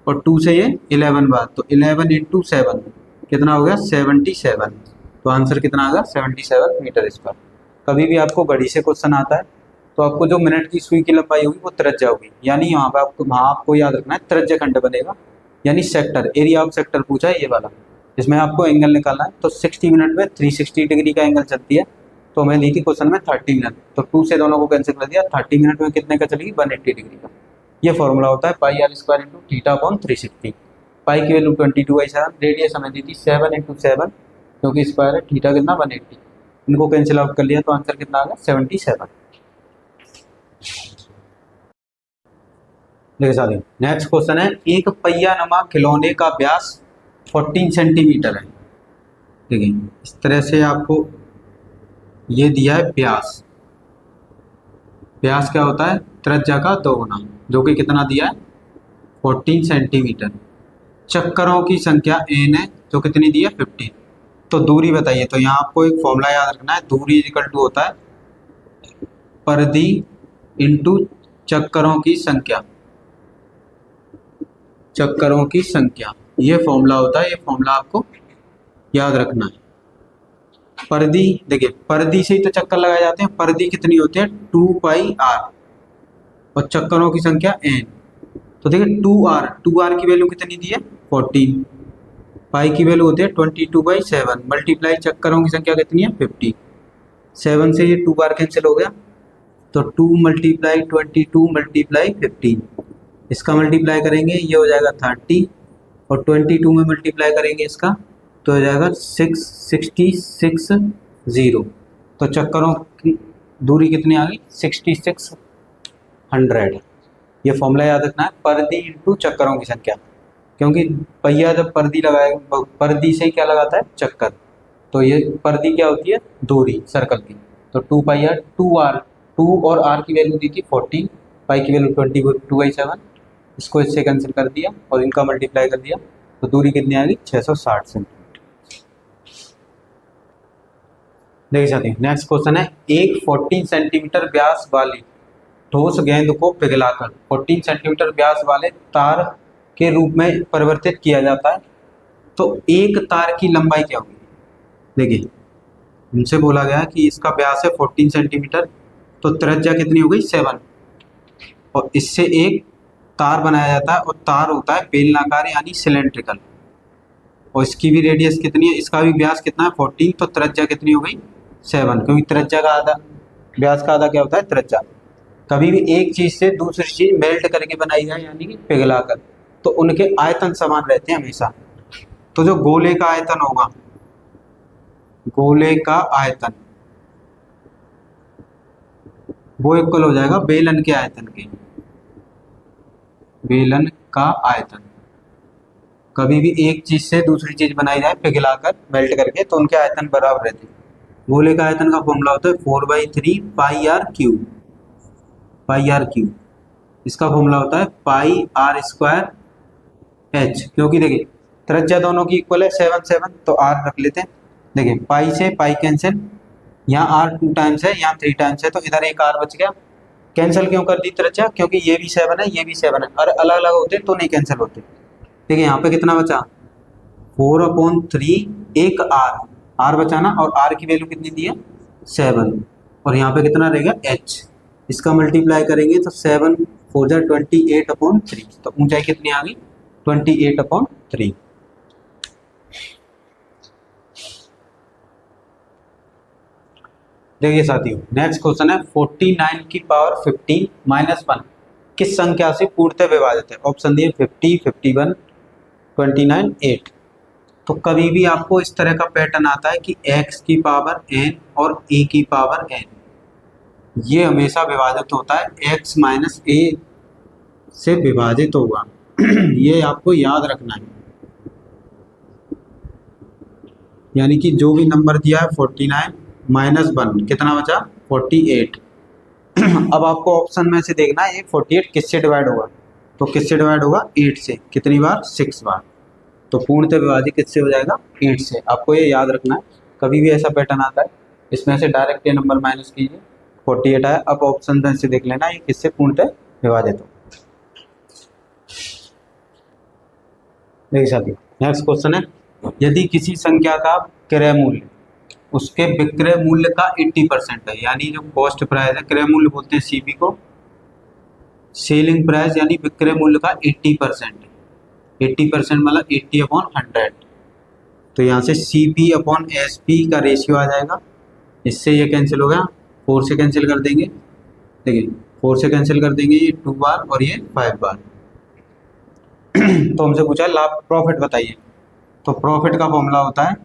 और 2 से ये 11 बार, तो 11 × 7 कितना हो गया 77। तो आंसर कितना आ गया 77 मीटर स्क्वायर। कभी भी आपको घड़ी से क्वेश्चन आता है तो आपको जो मिनट की सुई की लंबाई होगी वो त्रिज्या होगी, यानी यहाँ पे आपको याद रखना है त्रिज्यखंड बनेगा, यानी सेक्टर, एरिया ऑफ सेक्टर पूछा है ये वाला। इसमें आपको एंगल निकालना है, तो 60 मिनट में 360 डिग्री का एंगल चलती है, तो हमें दी थी क्वेश्चन में 30 मिनट, तो 2 से दोनों को कैंसिल कर दिया, 30 मिनट में कितने का चलेगी 180 डिग्री का। ये फॉर्मूला होता है pi r square into theta upon 360। Pi की वैल्यू 22/7, रेडियस हमें दी थी 7 इंटू 7 क्योंकि स्क्वायर है, थीटा कितना 180, इनको कैंसिल आउट कर लिया तो आंसर कितना आ गया 77। देखिए साथियों नेक्स्ट क्वेश्चन है, एक पहिया नमा खिलौने का व्यास 14 सेंटीमीटर है। देखिए इस तरह से आपको ये दिया है व्यास, व्यास क्या होता है त्रिज्या का 2 गुना, जो कि कितना दिया है 14 सेंटीमीटर। चक्करों की संख्या n है जो कितनी दी है 15। तो दूरी बताइए, तो यहाँ आपको एक फॉर्मूला याद रखना है, दूरी इक्वल टू होता है परिधि इंटू चक्करों की संख्या, चक्करों की संख्या ये फॉर्मूला होता है, ये फॉर्मूला आपको याद रखना है। परिधि देखिए परिधि से ही तो चक्कर लगाए जाते हैं, परिधि कितनी होती है 2πr और चक्करों की संख्या n। तो देखिए 2r की वैल्यू कितनी दी है 14, पाई की वैल्यू होती है 22/7 मल्टीप्लाई चक्करों की संख्या कितनी है 50, 7 से ये 2 बार कैंसिल हो गया, तो 2 × 22 × 15, इसका मल्टीप्लाई करेंगे ये हो जाएगा 30 और 22 में मल्टीप्लाई करेंगे इसका तो हो जाएगा 666 तो चक्करों की दूरी कितनी आ गई 6600। ये फॉर्मूला याद रखना है परिधि इंटू चक्करों की संख्या, क्योंकि पहिया जब परिधि लगाएगा परिधि से ही क्या लगाता है चक्कर, तो ये परिधि क्या होती है दूरी सर्कल की, तो 2πr 2 और r की वैल्यू दी थी 14, पाई की वैल्यू 22/7, इसको इससे कैंसिल कर दिया और इनका मल्टीप्लाई कर दिया तो दूरी कितनी आ गई 660 सेंटीमीटर। देखिए साथियों नेक्स्ट क्वेश्चन है, एक 14 सेंटीमीटर व्यास वाली ठोस गेंद को पिघलाकर 14 सेंटीमीटर व्यास वाले तार के रूप में परिवर्तित किया जाता है, तो एक तार की लंबाई क्या होगी। देखिए इनसे बोला गया कि इसका व्यास है 14 सेंटीमीटर, तो त्रिज्या कितनी हो गई 7 और इससे एक तार बनाया जाता है और तार होता है बेलनाकार यानी सिलेंड्रिकल, और इसकी भी रेडियस कितनी है, इसका भी व्यास कितना है 14, तो त्रिज्या कितनी हो गई 7, क्योंकि त्रिज्या का आधा व्यास का आधा क्या होता है त्रिज्या। कभी भी एक चीज से दूसरी चीज मेल्ट करके बनाई जाए यानी कि पिघलाकर, तो उनके आयतन समान रहते हैं हमेशा, तो जो गोले का आयतन होगा, गोले का आयतन वो इक्वल हो जाएगा बेलन के आयतन के, बेलन का आयतन। कभी भी एक चीज से दूसरी चीज बनाई जाए पिघलाकर मेल्ट करके तो उनके आयतन बराबर रहते हैं। गोले का आयतन का फॉर्मूला होता है 4/3 πr³, πr³। इसका फॉर्मूला होता है πr² h, क्योंकि देखिए त्रिज्या दोनों की इक्वल है 7 तो r रख लेते हैं। देखिए पाई से पाई कैंसिल, यहाँ r 2 टाइम्स है यहाँ 3 टाइम्स है, तो इधर एक r बच गया। कैंसिल क्यों कर दी त्रिज्या, क्योंकि ये भी 7 है ये भी 7 है, और अलग अलग होते तो नहीं कैंसिल होते। देखिए यहाँ पे कितना बचा 4/3 एक r बचा ना, और r की वैल्यू कितनी दी है 7, और यहाँ पे कितना रहेगा h, इसका मल्टीप्लाई करेंगे तो 7 4 जा 28/3, तो ऊंचाई कितनी आ गई 28/3। देखिए साथियों नेक्स्ट क्वेश्चन है 49 की पावर 15 - 1 किस संख्या से पूर्णतः विभाजित है। ऑप्शन दिए 50, 51, 29, 8। तो कभी भी आपको इस तरह का पैटर्न आता है कि x की पावर n और a की पावर n, ये हमेशा विभाजित होता है x - a से विभाजित होगा ये आपको याद रखना है, यानी कि जो भी नंबर दिया है 49 - 1 कितना बचा 48। अब आपको ऑप्शन में से देखना है ये 48 किससे डिवाइड होगा, तो किससे डिवाइड होगा 8 से, कितनी बार 6 बार, तो पूर्णतः विभाजित किससे हो जाएगा 8 से। आपको ये याद रखना है, कभी भी ऐसा पैटर्न आता है इसमें से डायरेक्ट ये नंबर माइनस कीजिए, 48 आया। अब ऑप्शन में से देख लेना ये किससे पूर्णतः विभाजित हो। देखिए साथियों नेक्स्ट क्वेश्चन है, यदि किसी संख्या का क्रय मूल्य उसके विक्रय मूल्य का 80% है, यानी जो कॉस्ट प्राइस है, क्रय मूल्य बोलते हैं सीबी को, सेलिंग प्राइस यानी विक्रय मूल्य का 80% है, 80% मतलब 80/100, तो यहाँ से C P upon S P का रेशियो आ जाएगा, इससे ये कैंसिल हो गया, 4 से कैंसिल कर देंगे, देखिए 4 से कैंसिल कर देंगे, ये 2 बार और ये 5 बार। तो हमसे पूछा लाभ प्रॉफिट बताइए, तो प्रॉफिट का फॉर्मूला होता है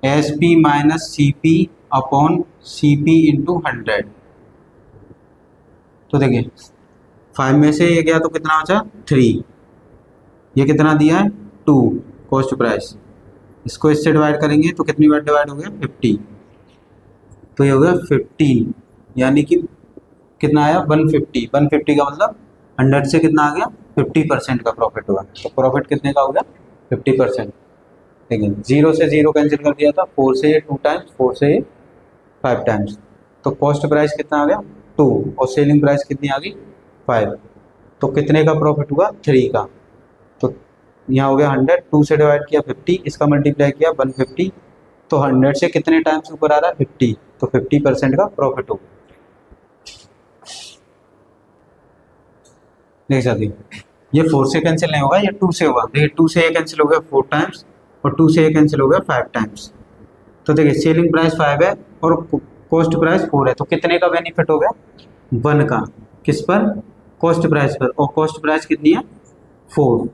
S P minus C P upon C P into 100। तो देखिए 5 में से ये गया तो कितना बचा 3, ये कितना दिया है 2 कॉस्ट प्राइस, इसको इससे डिवाइड करेंगे तो कितनी बार डिवाइड हो गया 50, तो ये हो गया 15, यानी कि कितना आया 150, 150 का मतलब 100 से कितना आ गया 50% का प्रॉफिट हुआ। तो प्रॉफिट कितने का हो गया 50%। देखिए 0 से 0 कैंसिल कर दिया था, 4 से 2 टाइम्स, 4 से 5 टाइम्स, तो कॉस्ट प्राइस कितना आ गया 2 और सेलिंग प्राइस कितनी आ गई 5, तो कितने का प्रॉफिट हुआ 3 का। तो यहाँ हो गया 100, 2 से डिवाइड किया 50, इसका मल्टीप्लाई किया 150, तो 100 से कितने टाइम्स ऊपर आ रहा है 50, तो 50% का प्रॉफिट होगा। देख सकते ये 4 से कैंसिल नहीं होगा, ये 2 से होगा। देखिए 2 से ये कैंसिल हो गया 4 टाइम्स और 2 से ये कैंसिल हो गया 5 टाइम्स। तो देखिए सेलिंग प्राइस 5 है और कॉस्ट प्राइस 4 है, तो कितने का बेनिफिट हो गया 1 का, किस पर कॉस्ट प्राइस पर, और कॉस्ट प्राइस कितनी है 4,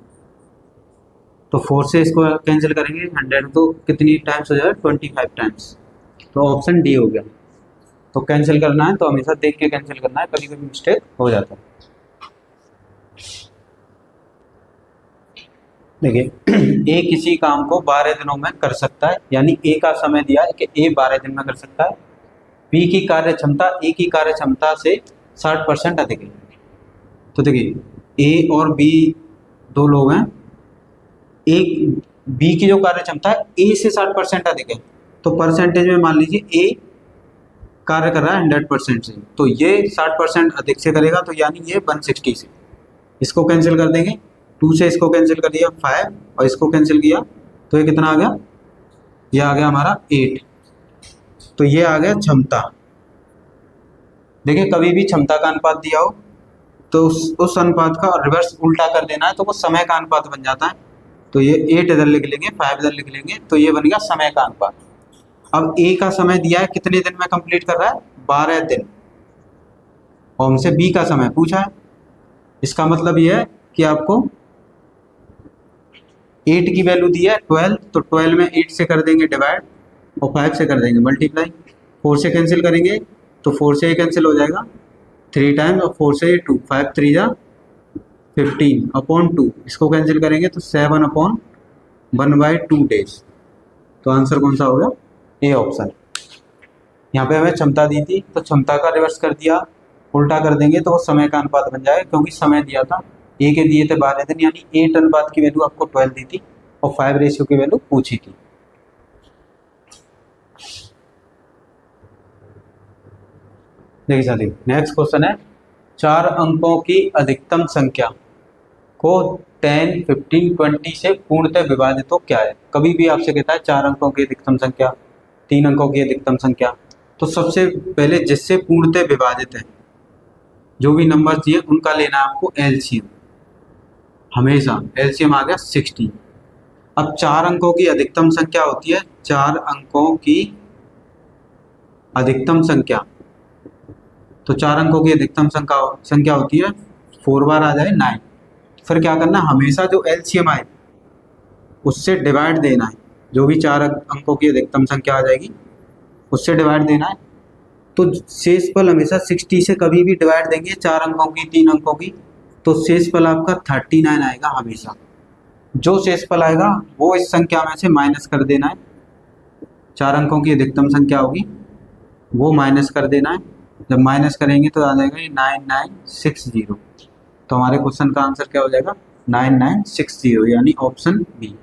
तो 4 से इसको कैंसिल करेंगे 100, तो कितनी टाइम्स हो जाएगा 25 टाइम्स, तो ऑप्शन डी हो गया। तो कैंसिल करना है तो हमेशा देख के कैंसिल करना है, कभी कभी मिस्टेक हो जाता है। देखिए ए किसी काम को 12 दिनों में कर सकता है, यानी ए का समय दिया है कि ए 12 दिन में कर सकता है। बी की कार्य क्षमता ए की कार्य क्षमता से 60% अधिक है। तो देखिए ए और बी दो लोग हैं, एक बी की जो कार्य क्षमता है ए से 60% अधिक है, तो परसेंटेज में मान लीजिए ए कार्य कर रहा है 100% से, तो ये 60% अधिक से करेगा, तो यानी ये 160 से। इसको कैंसिल कर देंगे, 2 से इसको कैंसिल कर दिया 5 और इसको कैंसिल किया, तो ये कितना आ गया, ये आ गया हमारा 8। तो ये आ गया क्षमता। देखिए कभी भी क्षमता का अनुपात दिया हो तो उस अनुपात का रिवर्स उल्टा कर देना है, तो वो समय का अनुपात बन जाता है। तो ये 8 इधर लिख लेंगे, 5 इधर लिख लेंगे, तो ये बन गया समय का अनुपात। अब ए का समय दिया है कितने दिन में कंप्लीट कर रहा है 12 दिन, और हमसे बी का समय पूछा है, इसका मतलब ये है कि आपको 8 की वैल्यू दी है 12, तो 12 में 8 से कर देंगे डिवाइड और 5 से कर देंगे मल्टीप्लाई, 4 से कैंसिल करेंगे तो 4 से ये कैंसिल हो जाएगा 3 टाइम्स और 4 से 2, 5 3 जा 15 अपॉन 2, इसको कैंसिल करेंगे तो 7 अपॉन 1/2 डेज। तो आंसर कौन सा होगा ए ऑप्शन। यहाँ पे हमें क्षमता दी थी तो क्षमता का रिवर्स कर दिया, उल्टा कर देंगे तो वो समय का अनुपात बन जाएगा, क्योंकि समय दिया था ए के दिए थे 12 दिन, यानी 8 अनुपात की वैल्यू आपको 12 दी थी और 5 रेशियो की वैल्यू पूछी थी। देखिए साथियों नेक्स्ट क्वेश्चन है 4 अंकों की अधिकतम संख्या को 10, 15, 20 से पूर्णतः विभाजित हो क्या है। कभी भी आपसे कहता है 4 अंकों की अधिकतम संख्या, 3 अंकों की अधिकतम संख्या, तो सबसे पहले जिससे पूर्णतः विभाजित है जो भी नंबर दिए उनका लेना है आपको एलसीएम। हमेशा एलसीएम आ गया 60। अब 4 अंकों की अधिकतम संख्या होती है, 4 अंकों की अधिकतम संख्या, तो 4 अंकों की अधिकतम संख्या होती है 4 बार आ जाए 9। फिर क्या करना, हमेशा जो एलसीएम आए उससे डिवाइड देना है, जो भी 4 अंकों की अधिकतम संख्या आ जाएगी उससे डिवाइड देना है। तो शेषफल हमेशा 60 से कभी भी डिवाइड देंगे 4 अंकों की, 3 अंकों की, तो शेषफल आपका 39 आएगा हमेशा। जो शेषफल आएगा वो इस संख्या में से माइनस कर देना है, 4 अंकों की अधिकतम संख्या होगी वो माइनस कर देना है, जब माइनस करेंगे तो आ जाएगा ये 9960। तो हमारे क्वेश्चन का आंसर क्या हो जाएगा 9960, यानी ऑप्शन बी।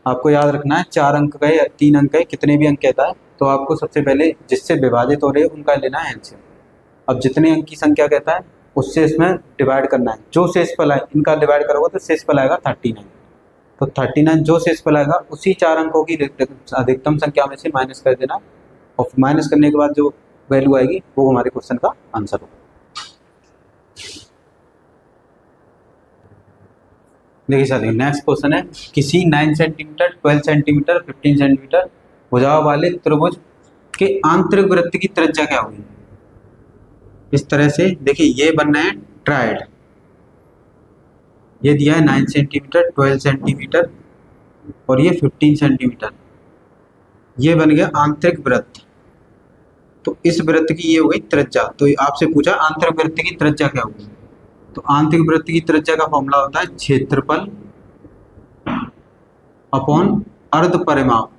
आपको याद रखना है 4 अंक का या 3 अंक का कितने भी अंक कहता है तो आपको सबसे पहले जिससे विभाजित हो रहे हैं उनका लेना है एलसीएम। अब जितने अंक की संख्या कहता है उससे इसमें डिवाइड करना है, जो शेषफल है इनका डिवाइड करोगे तो शेषफल आएगा 39। तो 39 जो शेषफल आएगा उसी 4 अंकों की अधिकतम संख्या में से माइनस कर देना, और माइनस करने के बाद जो वैल्यू आएगी वो हमारे क्वेश्चन का आंसर होगा। देखिए साथियों, नेक्स्ट क्वेश्चन है, किसी 9 सेंटीमीटर, 12 सेंटीमीटर, 15 सेंटीमीटर भुजाओं वाले त्रिभुज के आंतरिक वृत्त की त्रिज्या क्या होगी। इस तरह से देखिए, ये बनना है ट्रायड, ये दिया है 9 सेंटीमीटर, 12 सेंटीमीटर और ये 15 सेंटीमीटर, ये बन गया आंतरिक वृत्त। तो इस वृत्त की ये हो गई त्रिज्या। तो आपसे पूछा आंतरिक वृत्त की त्रिज्या क्या होगी। तो आंतरिक वृत्त की त्रिज्या का फॉर्मूला होता है क्षेत्रफल अपॉन अर्ध परिमाप।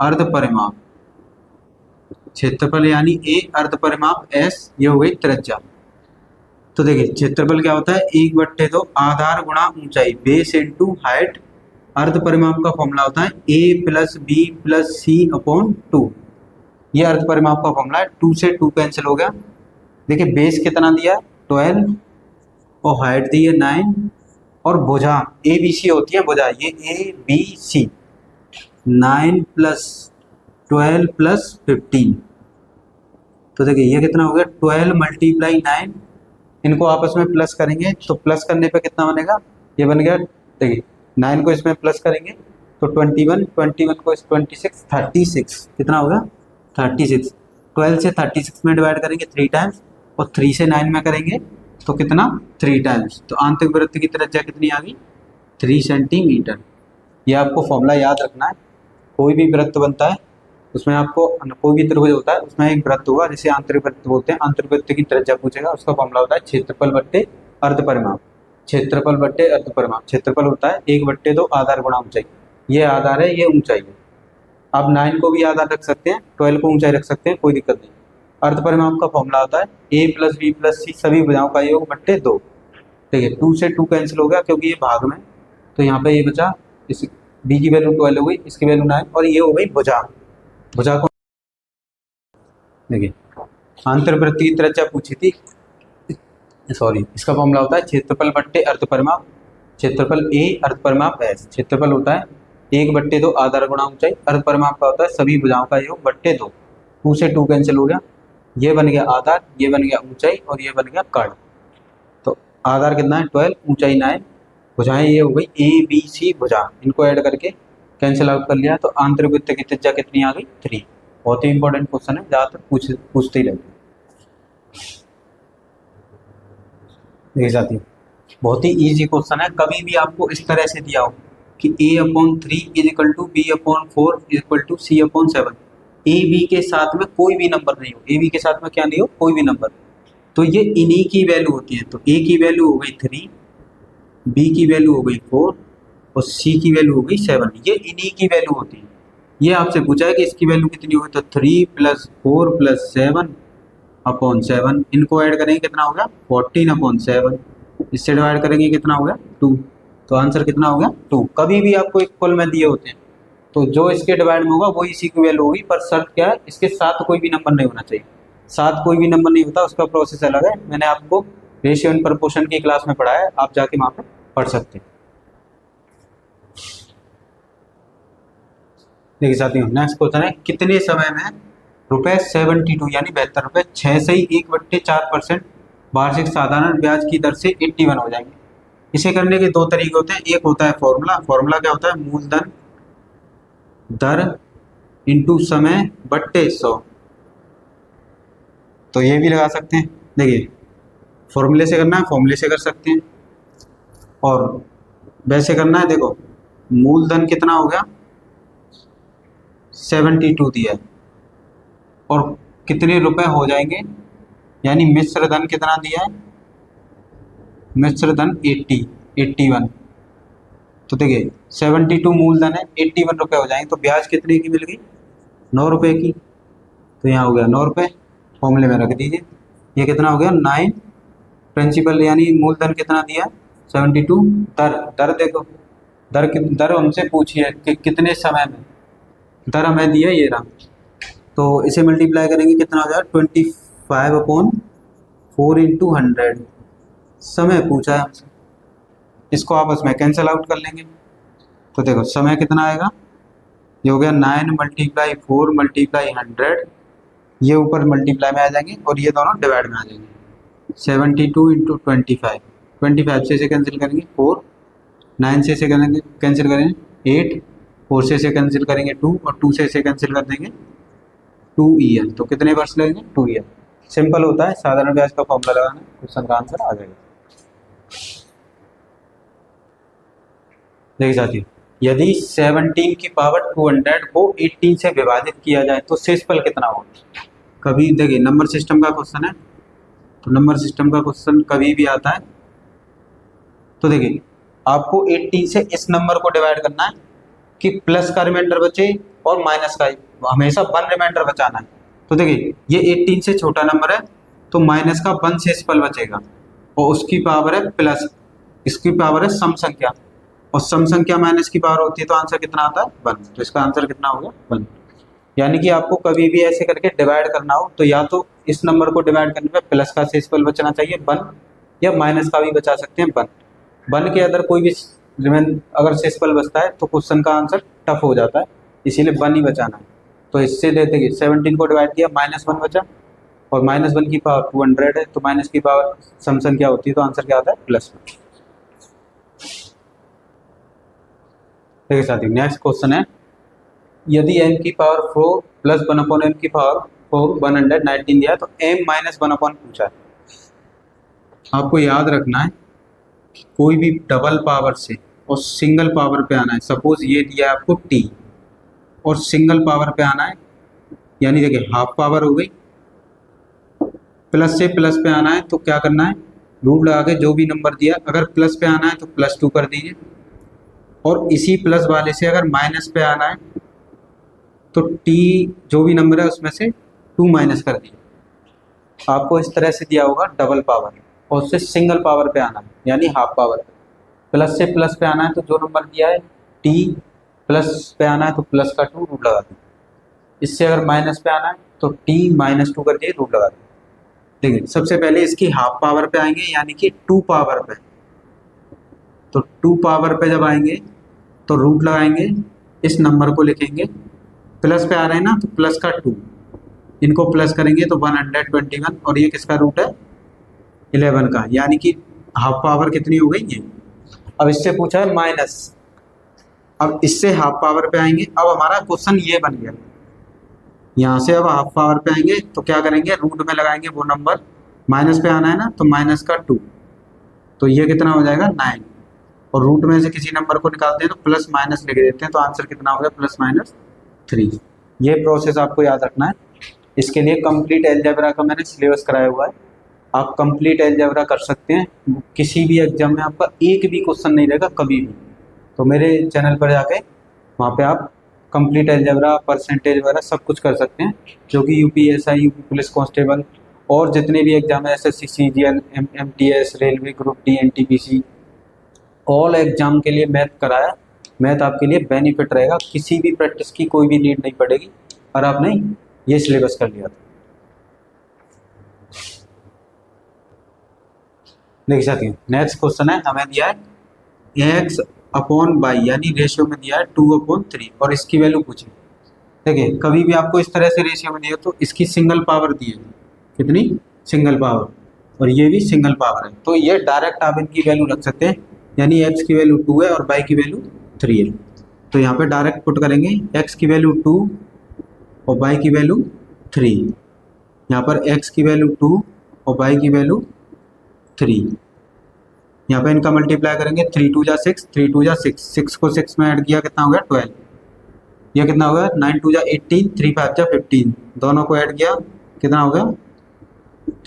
अर्ध परिमाप, क्षेत्रफल यानी ए, अर्ध परिमाप एस, ये हो गई त्रिज्या। तो देखिए क्षेत्रफल क्या होता है, 1/2 आधार गुणा ऊंचाई, बेस इंटू हाइट। अर्ध परिमाप का फॉर्मूला होता है a plus B plus C upon 2। ये अर्ध परिमाप का फॉर्मूला है। 2 से 2 कैंसिल हो गया। देखिए बेस कितना दिया, 12 और हाइट दी है 9 और भुजा ए बी सी होती है भुजा, ये A B C, 9 plus 12 plus 15। तो देखिए ये कितना हो गया, 12 मल्टीप्लाई 9, इनको आपस में प्लस करेंगे तो प्लस करने पे कितना बनेगा, ये बन गया। देखिए 9 को इसमें प्लस करेंगे तो 21, 21 को 26, 36 कितना होगा 36। 12 से 36 में डिवाइड करेंगे 3 टाइम्स और 3 से 9 में करेंगे तो कितना 3 टाइम्स। तो आंतरिक वृत्त की त्रिज्या कितनी आ गई, 3 सेंटीमीटर। ये आपको फॉर्मूला याद रखना है। कोई भी वृत्त बनता है उसमें आपको, कोई भी त्रिभुज होता है उसमें एक वृत्त होगा जिसे आंतरिक वृत्त बोलते हैं। आंतरिक वृत्त की त्रिज्या पूछेगा, उसका फॉर्मूला होता है क्षेत्रफल बट्टे अर्ध परिमाप। क्षेत्रफल बट्टे अर्ध परिमाप, क्षेत्रफल होता है 1/2 आधार गुणा ऊंचाई। ये आधार है, ये ऊंचाई है। आप 9 को भी आधार रख सकते हैं, 12 को ऊंचाई रख सकते हैं, कोई दिक्कत नहीं। अर्ध परिमाप का फॉर्मूला होता है a प्लस बी प्लस सी सभी भुजाओं का योग बट्टे 2। ठीक है, 2 से 2 कैंसिल हो गया क्योंकि ये भाग में, तो यहाँ पे ये बचा, इस b की वैल्यू 12 हो गई, इसकी वैल्यू 9 और ये हो गई भुजा। भुजा को देखिए आंतरवृत्त की त्रिज्या पूछी थी, सॉरी, इसका फॉर्मूला होता है क्षेत्रफल बट्टे अर्ध परिमाप। क्षेत्रफल a, अर्ध परिमाप s। क्षेत्रफल होता है 1/2 आधार गुणा ऊंचाई, अर्ध परिमाप का होता है सभी भुजाओं का योग बट्टे 2। 2 से 2 कैंसिल हो गया, ये बन गया आधार, ये बन गया ऊंचाई और ये बन गया कर्ण। तो आधार कितना है 12, ऊंचाई 9, भुजाएं ये हो गई ए बी सी भुजा, इनको ऐड करके कैंसिल आउट कर लिया। तो आंतरिक वृत्त की त्रिज्या कितनी आ गई 3। बहुत ही इंपॉर्टेंट क्वेश्चन है, ज़्यादातर पूछते ही रहते हैं। देखिए साथियों, बहुत ही इजी क्वेश्चन है। कभी भी आपको इस तरह से दिया हो कि a/3 is equal to b/4 is equal to c/7, A B के साथ में कोई भी नंबर नहीं हो, ए बी के साथ में क्या नहीं हो, कोई भी नंबर, तो ये इन्हीं की वैल्यू होती है। तो ए की वैल्यू हो गई 3, बी की वैल्यू हो गई 4 और सी की वैल्यू हो गई 7, ये इन्हीं की वैल्यू होती है। ये आपसे पूछा है कि इसकी वैल्यू कितनी होगी, तो 3 + 4 + 7/7, इनको ऐड करेंगे कितना हो गया 14/7, इससे डिवाइड करेंगे कितना हो गया 2। तो आंसर कितना हो गया 2। कभी भी आपको इक्वल में दिए होते हैं तो जो इसके डिवाइड में होगा वही इसी की वैल्यू होगी, पर शर्त क्या है, इसके साथ कोई भी नंबर नहीं होना चाहिए। साथ कोई भी नंबर नहीं होता, उसका प्रोसेस अलग है, मैंने आपको रेशियो एंड प्रपोर्शन की क्लास में पढ़ाया है, आप जाके वहाँ पे पढ़ सकते हैं। देखिए साथियों, नेक्स्ट क्वेश्चन है, कितने समय में ₹72 यानी 72 रुपये 6 से ही 1/4% वार्षिक साधारण ब्याज की दर से 81 हो जाएंगे। इसे करने के 2 तरीके होते हैं। एक होता है फॉर्मूला क्या होता है, मूलधन दर इंटू समय बट्टे 100। तो ये भी लगा सकते हैं। देखिए फॉर्मूले से करना है, फॉर्मूले से कर सकते हैं, और वैसे करना है। देखो मूलधन कितना हो गया 72 दिया है, और कितने रुपए हो जाएंगे, यानी मिश्र धन कितना दिया है, मिश्र धन 81। तो देखिए 72 मूलधन है, 81 रुपये हो जाएंगे, तो ब्याज कितने की मिल गई 9 रुपये की। तो यहाँ हो गया 9 रुपये, फॉर्मूले में रख दीजिए। ये कितना हो गया 9 प्रिंसिपल, यानी मूलधन कितना दिया 72। दर देखो, दर हमसे पूछी है कि कितने समय में, दर हमें दिया ये रहा, तो इसे मल्टीप्लाई करेंगे कितना हो जाएगा 25/4 × 100। समय पूछा है हमसे, इसको आपस में कैंसिल आउट कर लेंगे। तो देखो समय कितना आएगा, ये हो गया 9 × 4 × 100, ये ऊपर मल्टीप्लाई में आ जाएंगे और ये दोनों डिवाइड में आ जाएंगे। 72 × 25, 25 से कैंसिल करेंगे 4, 9 से करेंगे कैंसिल करेंगे 8, 4 से कैंसिल करेंगे 2 और 2 से कैंसिल कर देंगे 2 ईयर। तो कितने वर्ष लगेंगे? 2 ईयर। सिंपल होता है, साधारण ब्याज का फॉर्मूला लगाना, क्वेश्चन का आंसर आ जाएगा। देखिए साथियों, यदि 17 की पावर 200 को 18 से विभाजित किया जाए तो शेषफल कितना होगा? कभी देखिए नंबर सिस्टम का क्वेश्चन है, तो नंबर सिस्टम का क्वेश्चन कभी भी आता है तो देखिए आपको 18 से इस नंबर को डिवाइड करना है कि प्लस का रिमाइंडर बचे और माइनस का, हमेशा 1 रिमाइंडर बचाना है। तो देखिए ये 18 से छोटा नंबर है तो माइनस का 1 शेषफल बचेगा और उसकी पावर है प्लस, इसकी पावर है सम संख्या, और सम संख्या माइनस की पावर होती है तो आंसर कितना आता है? 1। तो इसका आंसर कितना होगा? 1। यानी कि आपको कभी भी ऐसे करके डिवाइड करना हो तो या तो इस नंबर को डिवाइड करने पे प्लस का शेषफल बचना चाहिए 1, या माइनस का भी बचा सकते हैं 1। 1 के अंदर कोई भी अगर शेषफल बचता है तो क्वेश्चन का आंसर टफ हो जाता है, इसीलिए 1 ही बचाना है। तो इससे देते कि 17 को डिवाइड किया -1 बचा, और -1 की पावर 200 है तो माइनस की पावर सम संख्या होती है तो आंसर क्या आता है? +1। देखिए साथियों, नेक्स्ट क्वेश्चन है, यदि m की पावर 4 प्लस 1/m की पावर 4 119 दिया है तो m माइनस 1/, पूछा है। आपको याद रखना है कि कोई भी डबल पावर से और सिंगल पावर पे आना है। सपोज ये दिया है आपको t और सिंगल पावर पे आना है, यानी देखिए हाफ पावर हो गई, प्लस से प्लस पे आना है तो क्या करना है? रूट लगा के जो भी नंबर दिया, अगर प्लस पे आना है तो +2 कर दीजिए, और इसी प्लस वाले से अगर माइनस पे आना है तो t जो भी नंबर है उसमें से 2 माइनस कर दीजिए। आपको इस तरह से दिया होगा डबल पावर, और उससे सिंगल पावर पे आना है यानी हाफ पावर पे। प्लस से प्लस पे आना है तो जो नंबर दिया है t, प्लस पे आना है तो प्लस का 2 रूट लगा दीजिए। इससे अगर माइनस पे आना है तो t -2 कर दिए, रूट लगा दीजिए। देखिए सबसे पहले इसकी हाफ पावर पे आएंगे यानी कि 2 पावर पे, तो 2 पावर पे जब आएंगे तो रूट लगाएंगे, इस नंबर को लिखेंगे, प्लस पे आ रहे हैं ना तो प्लस का 2, इनको प्लस करेंगे तो 121, और ये किसका रूट है? 11 का, यानी कि हाफ पावर कितनी हो गई ये। अब इससे पूछा है माइनस, अब इससे हाफ पावर पे आएंगे। अब हमारा क्वेश्चन ये बन गया, यहाँ से अब हाफ पावर पे आएंगे तो क्या करेंगे? रूट में लगाएंगे वो नंबर, माइनस पे आना है ना तो माइनस का 2, तो ये कितना हो जाएगा? 9, और रूट में से किसी नंबर को निकालते हैं तो प्लस माइनस लिख देते हैं, तो आंसर कितना हो गया? +3। ये प्रोसेस आपको याद रखना है। इसके लिए कंप्लीट अलजेब्रा का मैंने सिलेबस कराया हुआ है, आप कंप्लीट अलजेब्रा कर सकते हैं। किसी भी एग्जाम में आपका एक भी क्वेश्चन नहीं रहेगा कभी भी, तो मेरे चैनल पर जाके वहाँ पे आप कंप्लीट अलजेब्रा, परसेंटेज वगैरह सब कुछ कर सकते हैं, जो कि यूपीएसआई, यूपी पुलिस कांस्टेबल और जितने भी एग्जाम है, SSC, CGL, MTS, railway group D, NTPC, all exam के लिए मैथ कराया। मैथ आपके लिए बेनिफिट रहेगा, किसी भी प्रैक्टिस की कोई भी नीड नहीं पड़ेगी और आपने ये सिलेबस कर लिया था। देखिए साथियों, नेक्स्ट क्वेश्चन है, हमें दिया है x/y यानी रेशियो में दिया है 2/3 और इसकी वैल्यू पूछी। देखिए कभी भी आपको इस तरह से रेशियो में दिया तो इसकी सिंगल पावर दी है, कितनी? सिंगल पावर, और ये भी सिंगल पावर है, तो ये डायरेक्ट आप इनकी वैल्यू रख सकते हैं, यानी x की वैल्यू 2 है और y की वैल्यू 3 है। तो यहाँ पे डायरेक्ट पुट करेंगे, x की वैल्यू 2 और y की वैल्यू 3। यहाँ पर x की वैल्यू 2 और y की वैल्यू 3। यहाँ पे इनका मल्टीप्लाई करेंगे, 3 2 जा 6, 3 2 जा 6, 6 को 6 में ऐड किया कितना हो गया? 12। यह कितना हो गया? 9 2 जा 18, 3 5 जा 15, दोनों को ऐड किया कितना हो गया?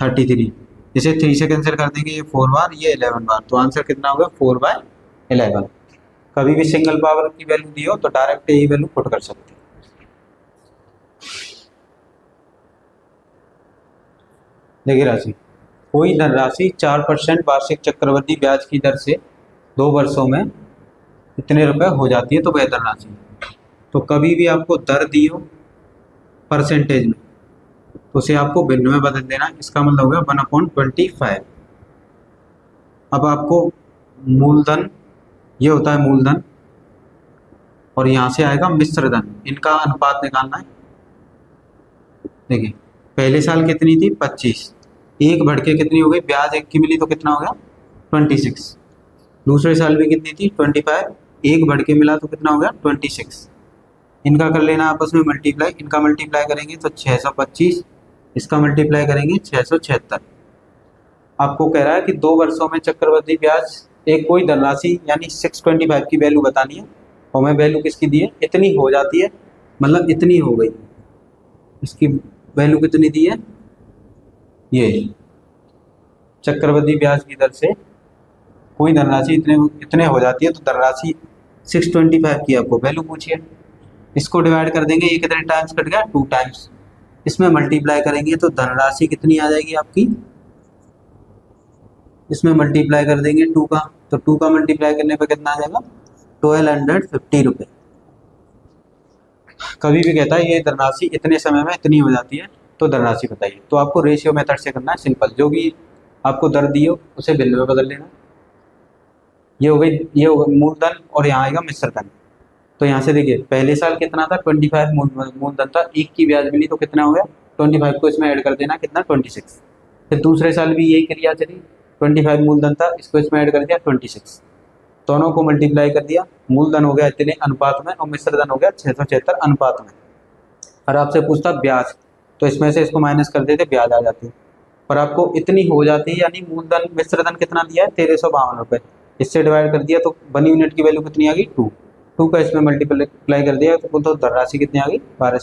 33। इसे 3 से कैंसिल कर देंगे, ये 4 बार, ये 11 बार, तो आंसर कितना होगा? 4/11। कभी भी सिंगल पावर की वैल्यू दी हो तो डायरेक्ट यही वैल्यू पुट कर सकते हैं। देखिए राशि, कोई धनराशि 4% वार्षिक चक्रवृद्धि ब्याज की दर से 2 वर्षों में इतने रुपए हो जाती है तो वह धनराशि। तो कभी भी आपको दर दी हो परसेंटेज में तो उसे आपको भिन्न में बदल देना, इसका मतलब होगा 1/25। अब आपको मूलधन, ये होता है मूलधन, और यहाँ से आएगा मिश्र धन, इनका अनुपात निकालना है। देखिए पहले साल कितनी थी? 25, एक बढ़ के कितनी हो गई? ब्याज 1 की मिली तो कितना हो गया? 26। दूसरे साल भी कितनी थी 25, एक बढ़ के मिला तो कितना हो गया 26। इनका कर लेना आपस में मल्टीप्लाई, इनका मल्टीप्लाई करेंगे तो 625, इसका मल्टीप्लाई करेंगे 676। आपको कह रहा है कि 2 वर्षों में चक्रवृद्धि ब्याज एक कोई धनराशि यानी 625 की वैल्यू बतानी है, और मैं वैल्यू किसकी दी है, इतनी हो जाती है, मतलब इतनी हो गई, इसकी वैल्यू कितनी दी है, ये चक्रवृद्धि ब्याज की दर से कोई धनराशि इतने इतने हो जाती है, तो धनराशि 625 की आपको वैल्यू पूछी है। इसको डिवाइड कर देंगे, ये कितने टाइम्स कट गया 2 टाइम्स, इसमें मल्टीप्लाई करेंगे तो धनराशि कितनी आ जाएगी आपकी, इसमें मल्टीप्लाई कर देंगे 2 का, तो 2 का मल्टीप्लाई करने पर कितना आ जाएगा 1250 रुपये। कभी भी कहता है ये धनराशि इतने समय में इतनी हो जाती है, तो धनराशि बताइए। तो आपको रेशियो मेथड से करना है, सिंपल, जो भी आपको दर दी हो उसे बिल में बदल लेना। ये हो गई, ये हो गई मूलधन, और यहाँ आएगा मिश्र धन। तो यहाँ से देखिए पहले साल कितना था 25 मूलधन था, 1 की ब्याज मिली तो कितना हो गया 25 को इसमें ऐड कर देना, कितना 26। फिर दूसरे साल भी यही क्रिया चली, 25 मूलधन था, इसको इसमें ऐड कर दिया 26, दोनों को मल्टीप्लाई कर दिया, मूलधन हो गया इतने अनुपात में और मिश्र धन हो गया 676 अनुपात में। और आपसे पूछता ब्याज, तो इसमें से इसको माइनस कर देते, ब्याज आ जाती है। पर आपको इतनी हो जाती है, यानी मूलधन मिश्र धन कितना दिया है 1352 रुपये, इससे डिवाइड कर दिया तो बनी यूनिट की वैल्यू कितनी आ गई 2, 2 का इसमें मल्टीप्लाई कर दिया तो धनराशि कितनी आ गई 1200।